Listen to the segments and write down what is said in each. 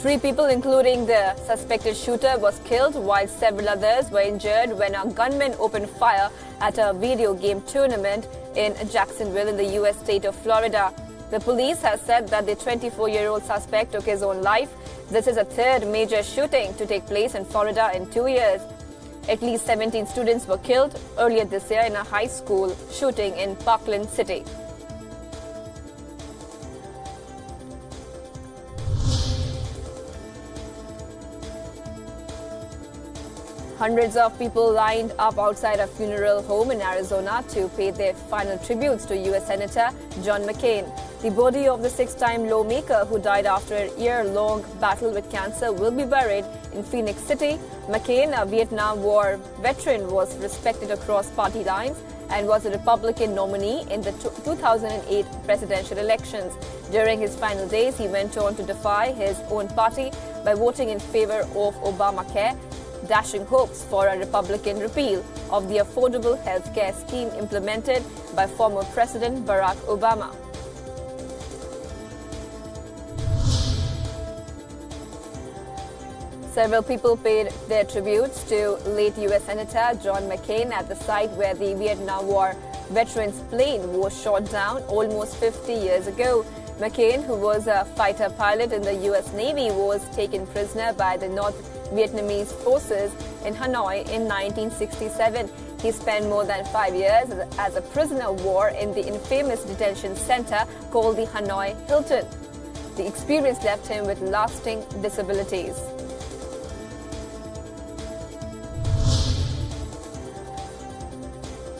3 people, including the suspected shooter, was killed while several others were injured when a gunman opened fire at a video game tournament in Jacksonville in the U.S. state of Florida. The police has said that the 24-year-old suspect took his own life. This is a third major shooting to take place in Florida in 2 years. At least 17 students were killed earlier this year in a high school shooting in Parkland City. Hundreds of people lined up outside a funeral home in Arizona to pay their final tributes to U.S. Senator John McCain. The body of the 6-time lawmaker who died after a year-long battle with cancer will be buried in Phoenix City. McCain, a Vietnam War veteran, was respected across party lines and was a Republican nominee in the 2008 presidential elections. During his final days, he went on to defy his own party by voting in favor of Obamacare, dashing hopes for a Republican repeal of the affordable health care scheme implemented by former President Barack Obama. Several people paid their tributes to late U.S. Senator John McCain at the site where the Vietnam War veteran's plane was shot down almost 50 years ago. McCain, who was a fighter pilot in the U.S. Navy, was taken prisoner by the North Vietnamese forces in Hanoi in 1967. He spent more than 5 years as a prisoner of war in the infamous detention center called the Hanoi Hilton. The experience left him with lasting disabilities.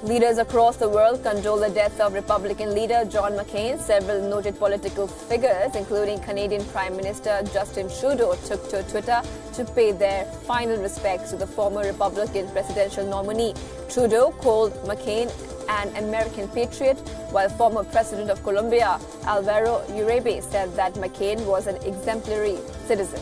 Leaders across the world condole the death of Republican leader John McCain. Several noted political figures, including Canadian Prime Minister Justin Trudeau, took to Twitter to pay their final respects to the former Republican presidential nominee. Trudeau called McCain an American patriot, while former President of Colombia, Alvaro Uribe, said that McCain was an exemplary citizen.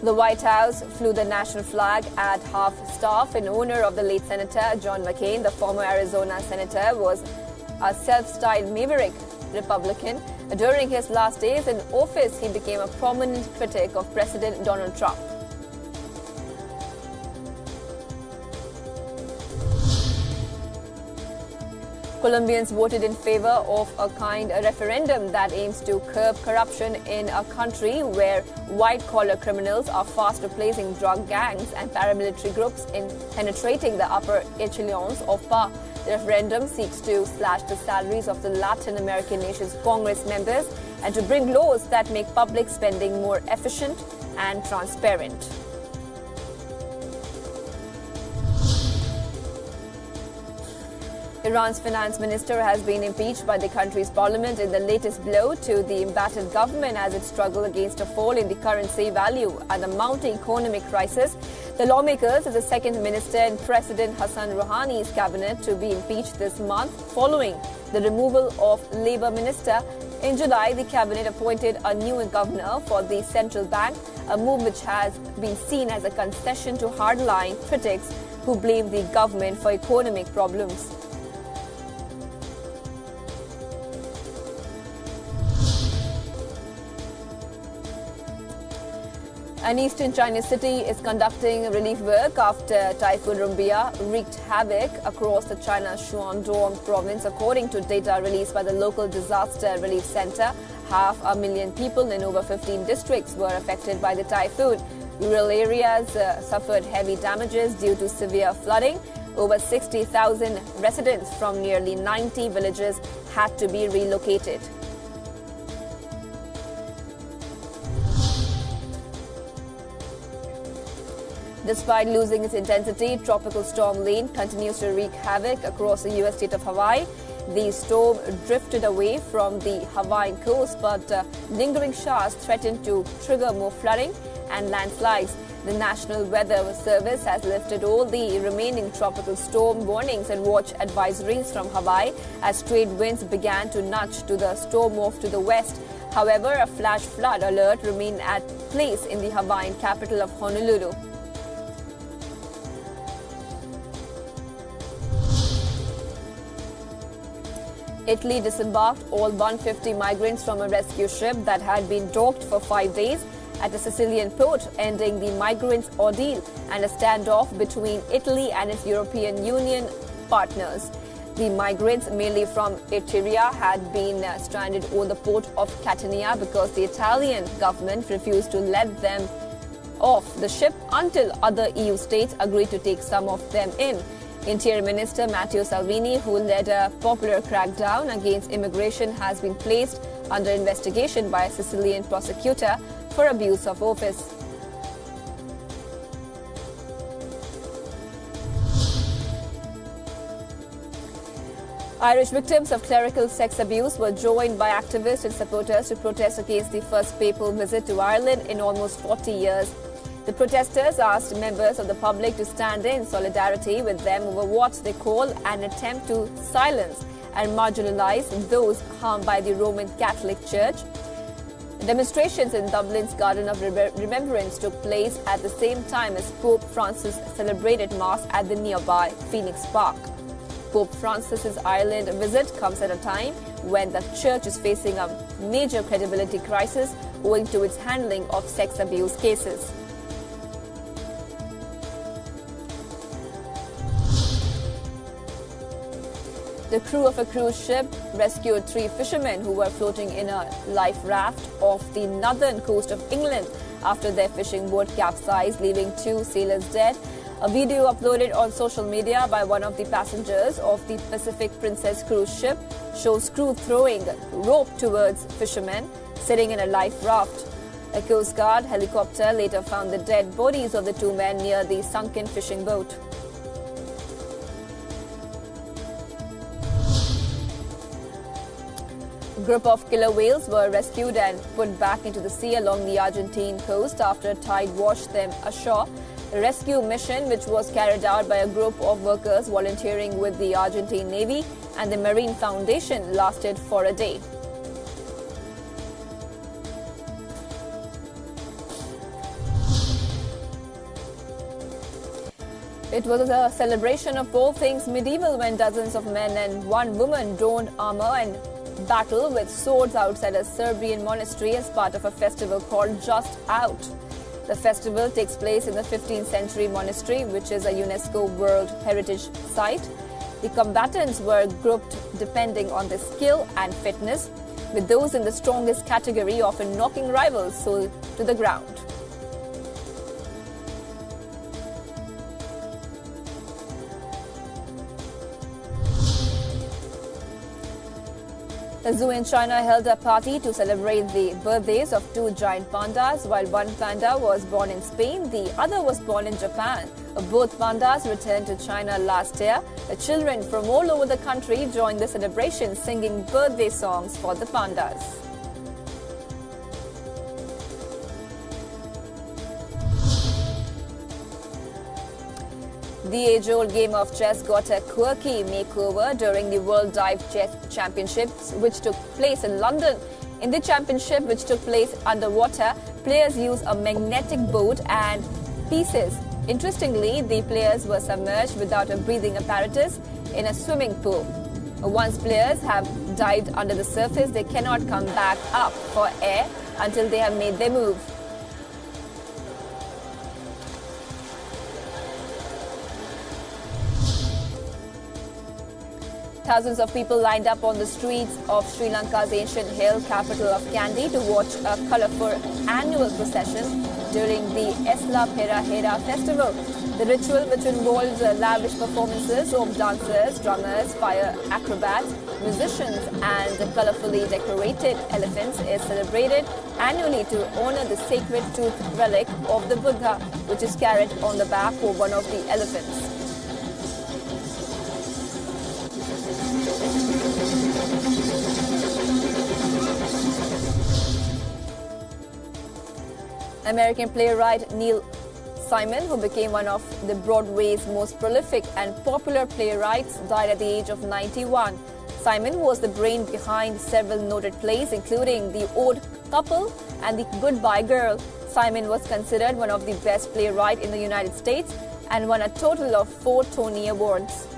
The White House flew the national flag at half-staff in honor of the late Senator John McCain. The former Arizona senator was a self-styled maverick Republican. During his last days in office, he became a prominent critic of President Donald Trump. Colombians voted in favor of a kind referendum that aims to curb corruption in a country where white-collar criminals are fast replacing drug gangs and paramilitary groups in penetrating the upper echelons of power. The referendum seeks to slash the salaries of the Latin American nation's Congress members and to bring laws that make public spending more efficient and transparent. Iran's finance minister has been impeached by the country's parliament in the latest blow to the embattled government as it struggled against a fall in the currency value and a mounting economic crisis. The lawmakers is the second minister in President Hassan Rouhani's cabinet to be impeached this month following the removal of Labour Minister. In July, the cabinet appointed a new governor for the central bank, a move which has been seen as a concession to hardline critics who blame the government for economic problems. An eastern Chinese city is conducting relief work after Typhoon RUMBIA wreaked havoc across the China's Shandong province. According to data released by the local disaster relief center, 500,000 people in over 15 districts were affected by the typhoon. Rural areas suffered heavy damages due to severe flooding. Over 60,000 residents from nearly 90 villages had to be relocated. Despite losing its intensity, Tropical Storm Lane continues to wreak havoc across the U.S. state of Hawaii. The storm drifted away from the Hawaiian coast, but lingering showers threatened to trigger more flooding and landslides. The National Weather Service has lifted all the remaining tropical storm warnings and watch advisories from Hawaii as trade winds began to nudge to the storm off to the west. However, a flash flood alert remained at place in the Hawaiian capital of Honolulu. Italy disembarked all 150 migrants from a rescue ship that had been docked for 5 days at a Sicilian port, ending the migrants' ordeal and a standoff between Italy and its European Union partners. The migrants, mainly from Eritrea, had been stranded on the port of Catania because the Italian government refused to let them off the ship until other EU states agreed to take some of them in. Interior Minister Matteo Salvini, who led a popular crackdown against immigration, has been placed under investigation by a Sicilian prosecutor for abuse of office. Irish victims of clerical sex abuse were joined by activists and supporters to protest against the first papal visit to Ireland in almost 40 years. The protesters asked members of the public to stand in solidarity with them over what they call an attempt to silence and marginalize those harmed by the Roman Catholic Church. Demonstrations in Dublin's Garden of Remembrance took place at the same time as Pope Francis celebrated Mass at the nearby Phoenix Park. Pope Francis's Ireland visit comes at a time when the Church is facing a major credibility crisis owing to its handling of sex abuse cases. The crew of a cruise ship rescued 3 fishermen who were floating in a life raft off the northern coast of England after their fishing boat capsized, leaving 2 sailors dead. A video uploaded on social media by one of the passengers of the Pacific Princess cruise ship shows crew throwing rope towards fishermen sitting in a life raft. A Coast Guard helicopter later found the dead bodies of the 2 men near the sunken fishing boat. A group of killer whales were rescued and put back into the sea along the Argentine coast after a tide washed them ashore. The rescue mission, which was carried out by a group of workers volunteering with the Argentine Navy and the Marine Foundation, lasted for a day. It was a celebration of all things medieval when dozens of men and 1 woman donned armor and battled with swords outside a Serbian monastery as part of a festival called Just Out. The festival takes place in the 15th century monastery, which is a UNESCO World Heritage Site. The combatants were grouped depending on their skill and fitness, with those in the strongest category often knocking rivals to the ground. A zoo in China held a party to celebrate the birthdays of 2 giant pandas. While one panda was born in Spain, the other was born in Japan. Both pandas returned to China last year. The children from all over the country joined the celebration, singing birthday songs for the pandas. The age-old game of chess got a quirky makeover during the World Dive Chess Championships, which took place in London. In the championship, which took place underwater, players used a magnetic boat and pieces. Interestingly, the players were submerged without a breathing apparatus in a swimming pool. Once players have dived under the surface, they cannot come back up for air until they have made their move. Thousands of people lined up on the streets of Sri Lanka's ancient hill capital of Kandy to watch a colourful annual procession during the Esla Perahera festival. The ritual, which involves lavish performances of dancers, drummers, fire acrobats, musicians and colourfully decorated elephants, is celebrated annually to honour the sacred tooth relic of the Buddha, which is carried on the back of one of the elephants. American playwright Neil Simon, who became one of the Broadway's most prolific and popular playwrights, died at the age of 91. Simon was the brain behind several noted plays, including The Odd Couple and The Goodbye Girl. Simon was considered one of the best playwrights in the United States and won a total of 4 Tony Awards.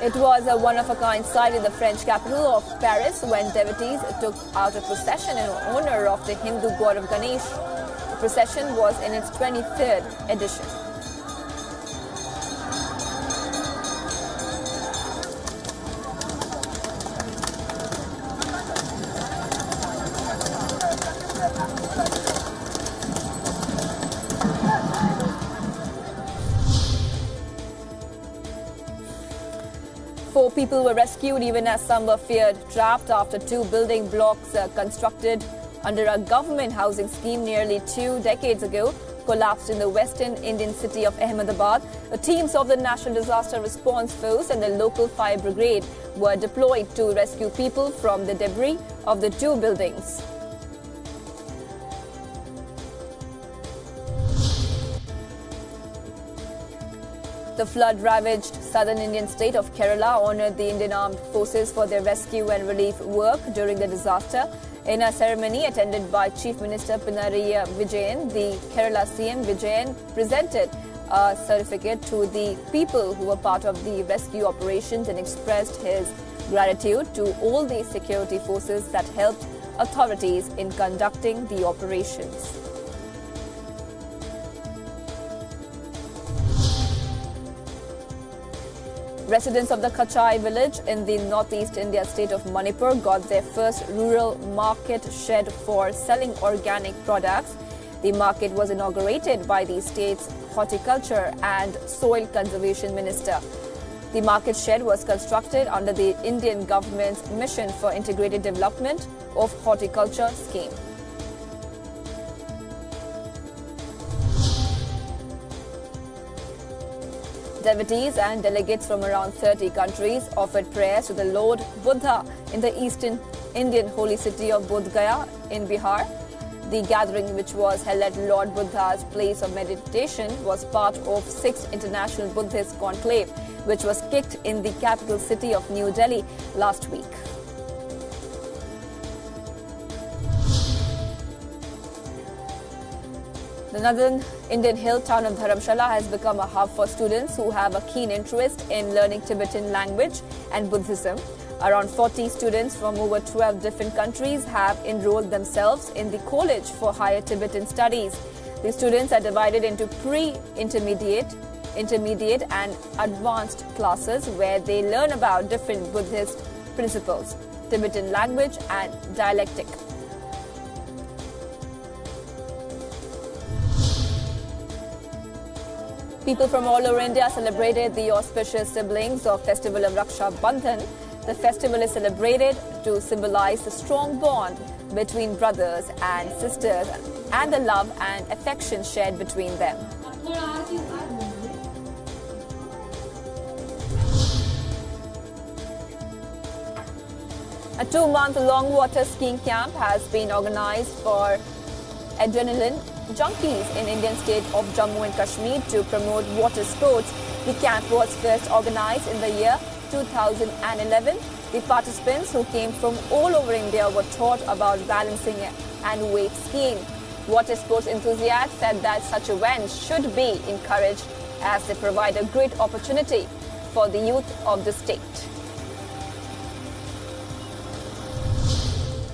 It was a one-of-a-kind sight in the French capital of Paris when devotees took out a procession in honor of the Hindu god of Ganesh. The procession was in its 23rd edition. Four people were rescued even as some were feared trapped after two building blocks constructed under a government housing scheme nearly 2 decades ago collapsed in the western Indian city of Ahmedabad. The teams of the National Disaster Response Force and the local fire brigade were deployed to rescue people from the debris of the two buildings. The flood-ravaged southern Indian state of Kerala honoured the Indian Armed Forces for their rescue and relief work during the disaster. In a ceremony attended by Chief Minister Pinarayi Vijayan, the Kerala CM Vijayan presented a certificate to the people who were part of the rescue operations and expressed his gratitude to all the security forces that helped authorities in conducting the operations. Residents of the Kachai village in the northeast India state of Manipur got their first rural market shed for selling organic products. The market was inaugurated by the state's Horticulture and Soil Conservation Minister. The market shed was constructed under the Indian government's Mission for Integrated Development of Horticulture scheme. Devotees and delegates from around 30 countries offered prayers to the Lord Buddha in the eastern Indian holy city of Bodh Gaya in Bihar. The gathering, which was held at Lord Buddha's place of meditation, was part of 6th International Buddhist Conclave, which was kicked in the capital city of New Delhi last week. The northern Indian hill town of Dharamshala has become a hub for students who have a keen interest in learning Tibetan language and Buddhism. Around 40 students from over 12 different countries have enrolled themselves in the College for Higher Tibetan Studies. The students are divided into pre-intermediate, intermediate and advanced classes where they learn about different Buddhist principles, Tibetan language and dialectic. People from all over India celebrated the auspicious siblings of Festival of Raksha Bandhan. The festival is celebrated to symbolize the strong bond between brothers and sisters and the love and affection shared between them. A 2-month-long water skiing camp has been organized for adrenaline junkies in Indian state of Jammu and Kashmir to promote water sports. The camp was first organized in the year 2011. The participants, who came from all over India, were taught about balancing and wave skiing. Water sports enthusiasts said that such events should be encouraged as they provide a great opportunity for the youth of the state.